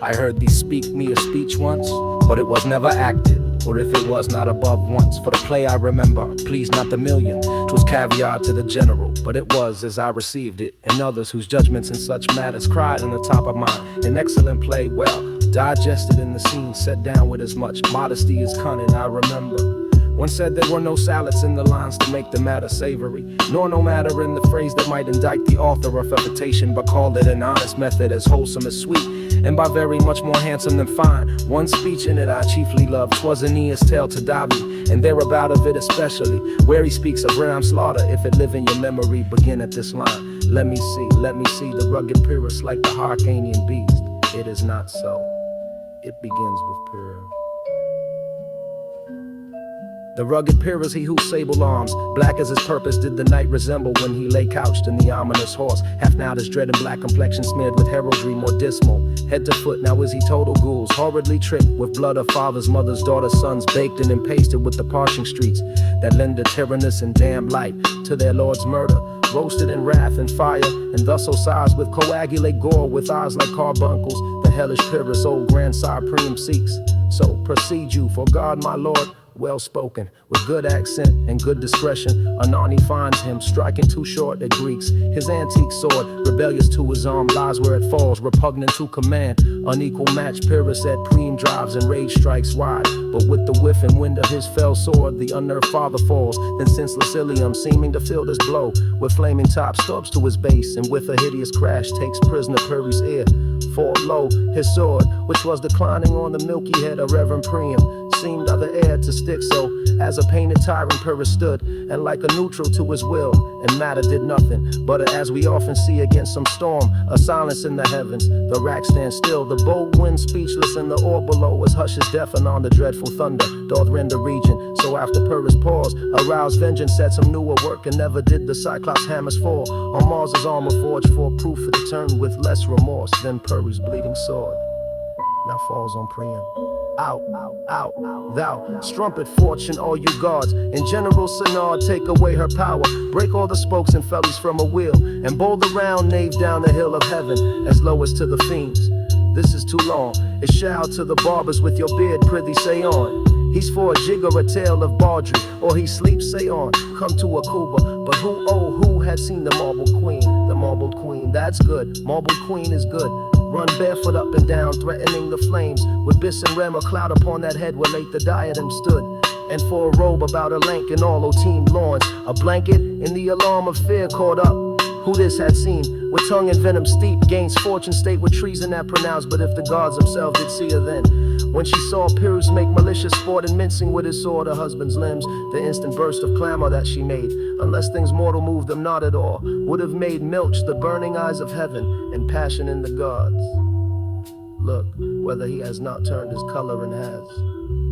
I heard thee speak me a speech once, but it was never acted, or if it was, not above once. For the play I remember, please not the million, 'twas caviare to the general, but it was as I received it, and others whose judgments in such matters cried in the top of mine. An excellent play, well digested in the scene, set down with as much modesty as cunning, I remember. One said there were no sallets in the lines to make the matter savoury, nor no matter in the phrase that might indict the author of affectation, but called it an honest method as wholesome as sweet, and by very much more handsome than fine. One speech in it I chiefly loved, 'twas Aeneas' tale to Davi, and thereabout of it especially, where he speaks of ram slaughter. If it live in your memory, begin at this line. Let me see the rugged Pyrrhus like the Hyrcanian beast. It is not so, it begins with Pyrrhus. The rugged Pyrrhus, he whose sable arms, black as his purpose, did the night resemble when he lay couched in the ominous horse, half now his dread and black complexion smeared with heraldry more dismal. Head to foot now is he total ghouls, horridly tricked with blood of fathers, mothers, daughters, sons, baked and pasted with the parching streets that lend a tyrannous and damned light to their lord's murder. Roasted in wrath and fire, and thus Osiris with coagulate gore with eyes like carbuncles, the hellish Pyrrhus, old grandsire Priam seeks. So proceed you, for God my lord, well spoken, with good accent and good discretion. Anon he finds him striking too short at Greeks. His antique sword, rebellious to his arm, lies where it falls, repugnant to command. Unequal match, Pyrrhus at Priam drives and rage strikes wide, but with the whiff and wind of his fell sword, the unnerved father falls. Then senseless Ilium, seeming to feel this blow, with flaming top stops to his base, and with a hideous crash takes prisoner Pyrrhus' ear. For lo, his sword, which was declining on the milky head of Reverend Priam, seemed other air to stick so, as a painted tyrant Pyrrhus stood, and like a neutral to his will, and matter did nothing, but as we often see against some storm, a silence in the heavens, the rack stands still, the bold wind speechless, and the orb below as hushes deafen on the dreadful thunder, doth rend the region. So after Pyrrhus paused, aroused vengeance set some newer work, and never did the Cyclops hammers fall on Mars' armor forged for proof it returned with less remorse than Pyrrhus' bleeding sword. Now falls on Priam. Out, thou strumpet fortune, all you gods, in general synod take away her power, break all the spokes and fellies from a wheel, and bowl the round knave down the hill of heaven, as low as to the fiends. This is too long, it shall to the barbers with your beard, prithee say on. He's for a jig or a tale of bawdry, or he sleeps, say on, come to a Cuba, but who had seen the marbled queen? The marbled queen, that's good, marbled queen is good. Run barefoot up and down, threatening the flames, with bis and rem a cloud upon that head where late the diadem stood. And for a robe about a length in all team lawns, a blanket in the alarm of fear caught up. Who this had seen, with tongue and venom steep, gains fortune state with treason that pronounced, but if the gods themselves did see her then. When she saw Pyrrhus make malicious sport and mincing with his sword her husband's limbs, the instant burst of clamor that she made, unless things mortal moved them not at all, would have made milch the burning eyes of heaven, and passion in the gods. Look, whether he has not turned his color and has.